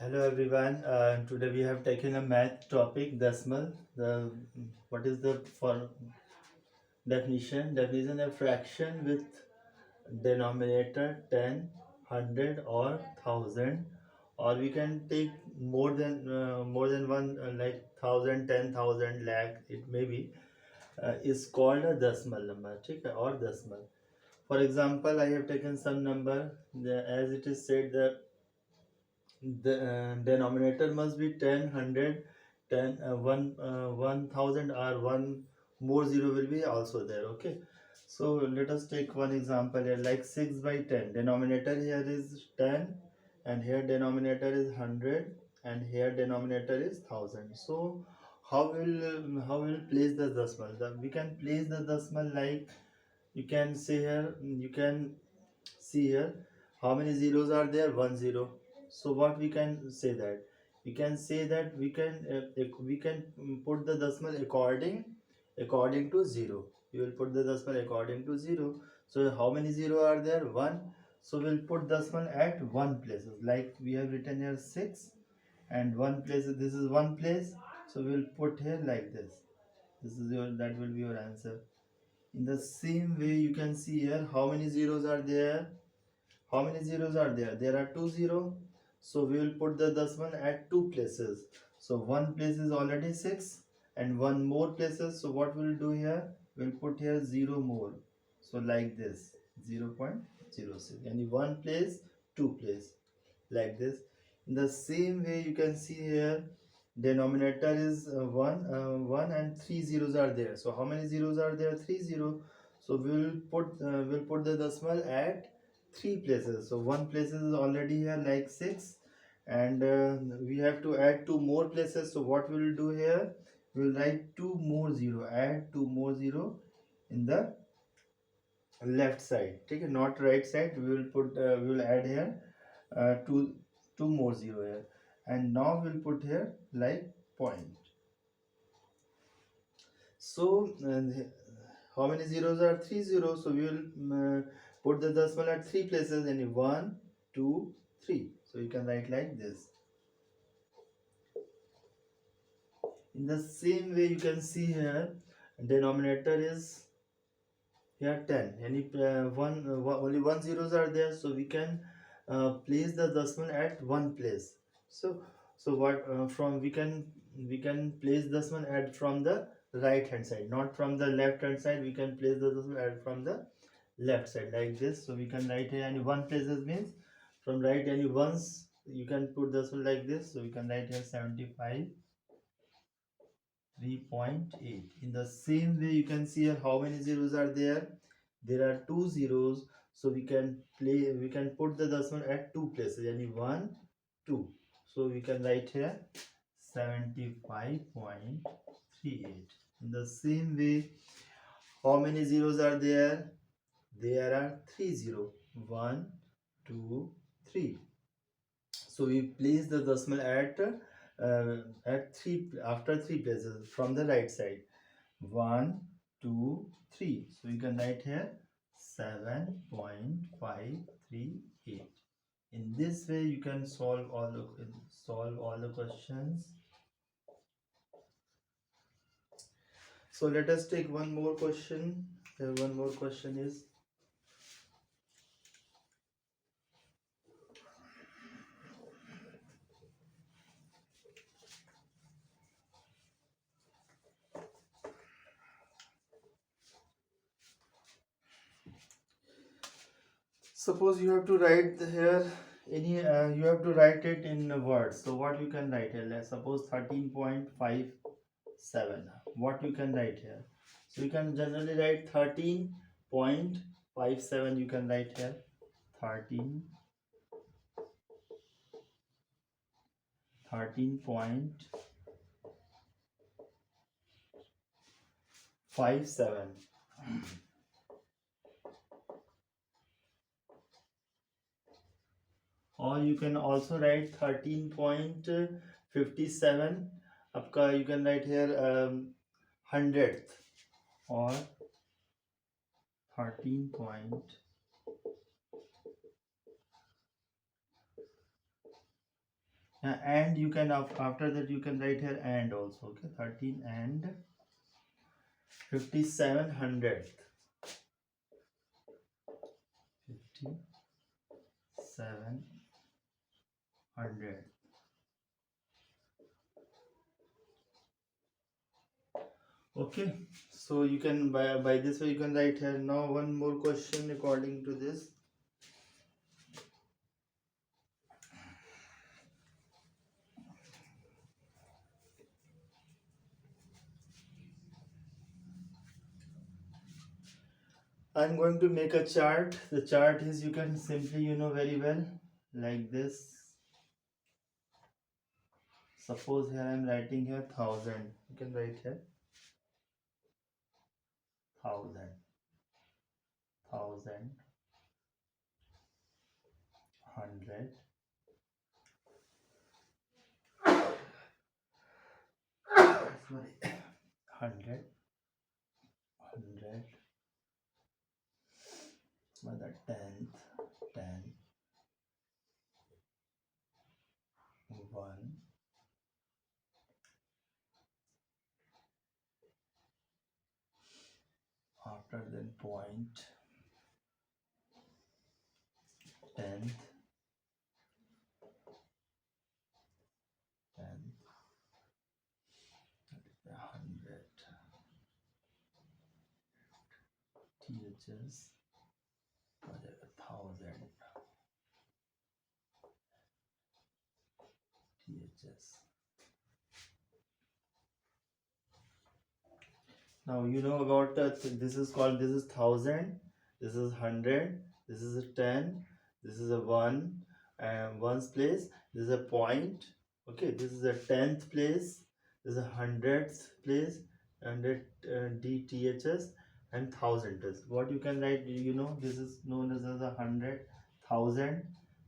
Hello everyone. Today we have taken a math topic, decimal. The what is the for definition? Definition: a fraction with denominator 10, 100 or 1000, or we can take more than one, like 1000, 10,000, lakh. It may be is called a decimal number, ठीक है, or decimal. For example, I have taken some number. As it is said that the denominator must be 10, 100, 10, 1000, or one more zero will be also there. Okay, so let us take one example here, like 6 by 10. Denominator here is 10, and here denominator is 100, and here denominator is 1000. So how will place the decimal? We can place the decimal like, you can say here, you can see here how many zeros are there. One zero. So what we can say that, we can put the decimal according to zero. We will put the decimal according to zero. So how many zero are there? One. So we'll put decimal at one place, like we have written here 6, and one place, this is one place. So we'll put here like this. That will be your answer. In the same way, you can see here how many zeros are there. How many zeros are there? There are two zero. So we will put the decimal at two places. So one place is already 6, and one more places. So what we'll do here? We'll put here 0 more. So like this, 0.06. And one place, two place, like this. In the same way, you can see here denominator is 1 and three zeros are there. So how many zeros are there? 30. So we'll put the decimal at three places. So one place is already here, like 6, and we have to add two more places. So what we'll do here, we'll write two more zero, add two more zero in the left side. Okay, not right side. We will add here two more zero here, and now we'll put here like point. So how many zeros are? Three zeros. So we will put the decimal at three places, and one, two, three. So you can write like this. In the same way, you can see here denominator is here 10. Only one zeros are there, so we can place the decimal at one place. So what from we can place decimal at from the right hand side, not from the left hand side. We can place the decimal at from the left side, like this. So we can write here any one places means from right, any once you can put decimal like this. So we can write here 75 3.8. In the same way, you can see here how many zeros are there. There are two zeros, so we can put the decimal at two places, yani 1, 2. So we can write here 75.38. In the same way, how many zeros are there? There are three zero. 1, 2, 3. So we place the decimal at three, after three places from the right side. 1, 2, 3. So you can write here 7.538. In this way, you can solve all the questions. So let us take one more question. One more question is, suppose you have to write here you have to write it in words. So what you can write here? Let's suppose 13.57. What you can write here? So you can generally write 13.57. You can write here 13.57. Or you can also write 13.57. You can write here hundredth, or 13.57 And you can after that you can write here and also. Okay, 13 and 5700. 5700. Okay, so you can by this way you can write here. Now one more question according to this. I'm going to make a chart. The chart is, you can simply, you know very well, like this. Suppose here I'm writing here 1000. You can write here 1000, 1000, 100, sorry, 100, 100, by the 10th, 10, 1, after then point, 10th, 10th, 100, THS, 1000, THS. Now you know about this is called, this is 1000, this is 100, this is a 10, this is a 1 and ones place, this is a point. Okay, this is a 10th place, this is a 100th place, and DTHS and 1000. What you can write, you know, this is known as a 100,000,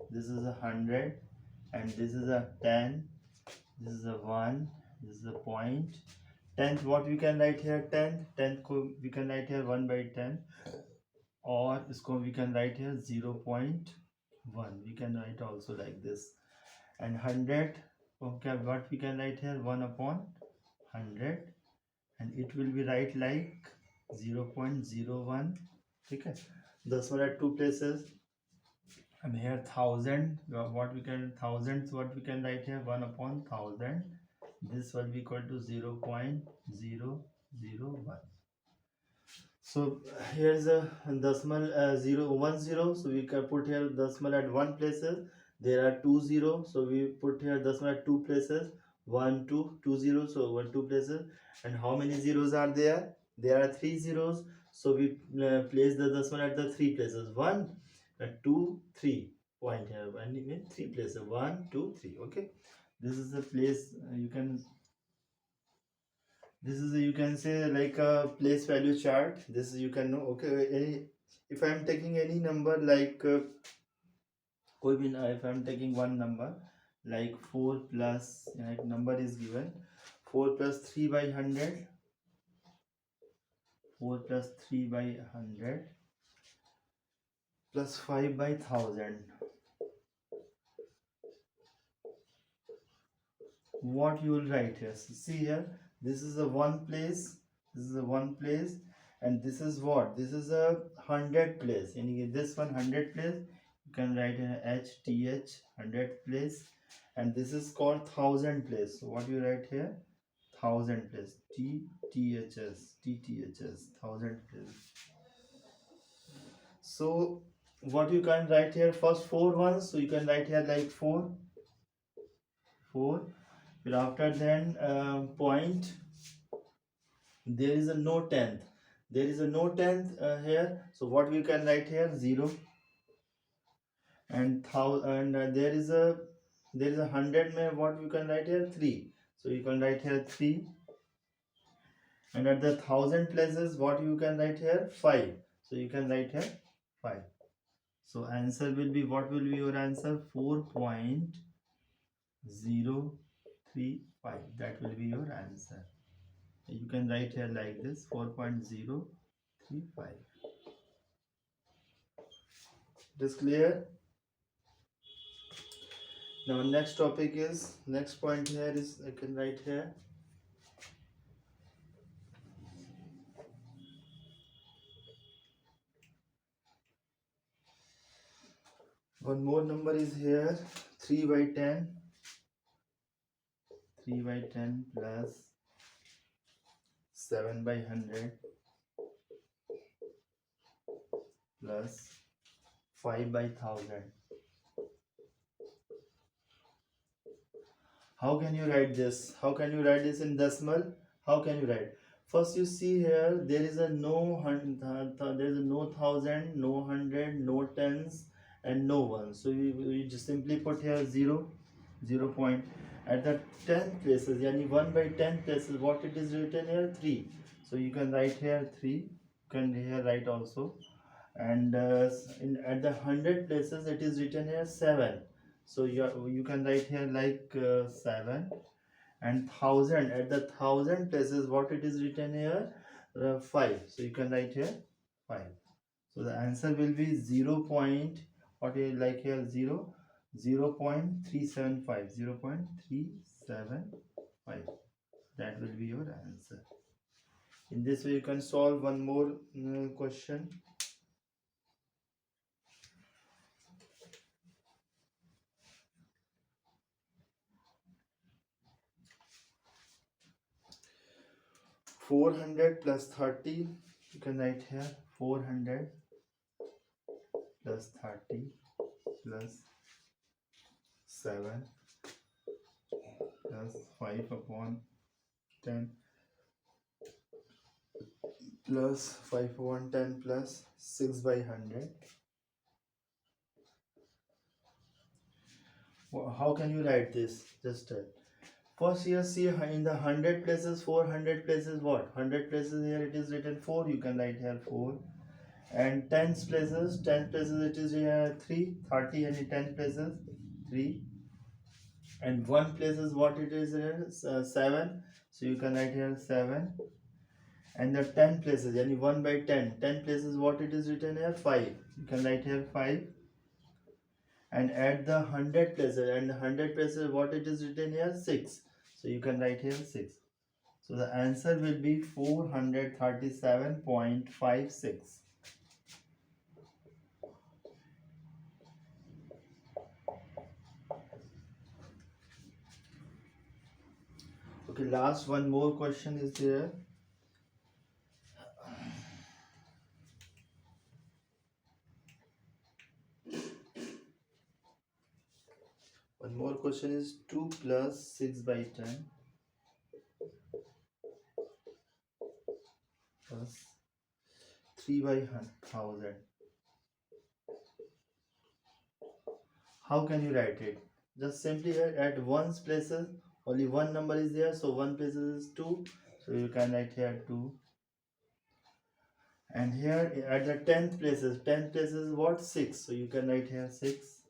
this is a 100, and this is a 10, this is a 1, this is a point. 10th, what we can write here, 10th को we can write here 1 by 10, or इसको we can write here 0.1. We can write also like this. And 100, okay, what we can write here, 1 upon 100, and it will be right like 0.01. Okay, decimal at two places. And here 1000, what we can, thousands, what we can write here, 1 upon 1000. This will be equal to 0.001. So here's a decimal 010. So we can put here decimal at one places. There are 20, so we put here decimal at two places. 1 2 20, so 1 2 places. And how many zeros are there? There are 3 zeros, so we place the decimal at the 3 places. 1 2 3 point here, and in 3 places. 1 2 3. Okay, this is the place you can, this is you can say like a place value chart. This is, you can know. Okay, any, if I am taking any number like कोई भी if I am taking one number like 4 plus, like number is given 4 plus 3 by 100, 4 plus 3 by 100 plus 5 by 1000. What you will write here? See here, this is a one place, this is a one place, and this is what? This is a 100 place. In this one 100 place, you can write in HTH 100 place, and this is called 1000 place. So what you write here? 1000 place. TTHS 1000 place. So what you can write here? First 4 ones, so you can write here like 4. But after then point, there is a no 10th, there is a no 10th here, so what we can write here? 0. And there is a 100 mein, what we can write here? 3, so you can write here 3. And at the 1000 places, what you can write here? 5, so you can write here 5. So answer will be, what will be your answer? 4.035. that will be your answer. You can write here like this, 4.035. It is clear? Now next topic is, next point here is, I can write here, one more number is here, 3 by 10. 3 by 10 plus 7 by 100 plus 5 by 1000. How can you write this? How can you write this in decimal? How can you write? First, you see here, there is a no there is a no thousand, no hundred, no tens, and no ones. So you just simply put here 0, 0 point. At the 10 places, yani 1 by 10 places, what it is written here? 3. So you can write here 3. You can here write also. And at the 100 places, it is written here 7. So you can write here like 7. And 1000, at the 1000 places, what it is written here? 5. So you can write here 5. So the answer will be 0. What is like here? 0, 0.375, 0.375. That will be your answer. In this way, you can solve one more question. $400 plus 30. You can write here 400 plus 30 plus 7 plus 5 upon 10 plus 5 upon 10 plus 6 by 100. How can you write this? Just first here, see in the 100 places, 400 places, what? 100 places here it is written 4. You can write here 4. And 10 places, it is here 3. 30 and 10 places 3. And 1 places, what it is here? 7. So you can write here 7. And the 10 places, yani 1 by 10 places, what it is written here? 5. You can write here 5. And at the 100 places, and 100 places, what it is written here? 6. So you can write here 6. So the answer will be 437.56. Okay, last one more question is there. One more question is 2 plus 6 by 10 plus 3 by 1000. How can you write it? Just simply at one's places, only one number is there, so 1 places is 2, so you can write here 2. And here at the 10th places what? 6, so you can write here 6.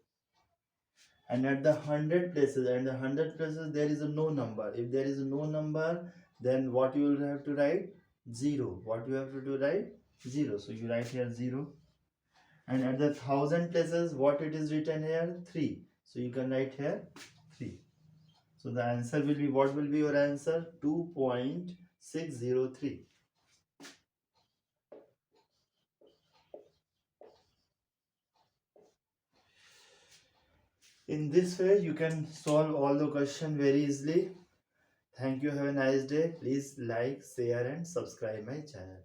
And at the 100 places, there is a no number. If there is no number, then what you will have to write? 0. What you have to do? Write 0. So you write here 0. And at the 1000 places, what it is written here? 3. So you can write here 3. So the answer will be, what will be your answer? 2.603. In this way, you can solve all the question very easily. Thank you. Have a nice day. Please like, share and subscribe my channel.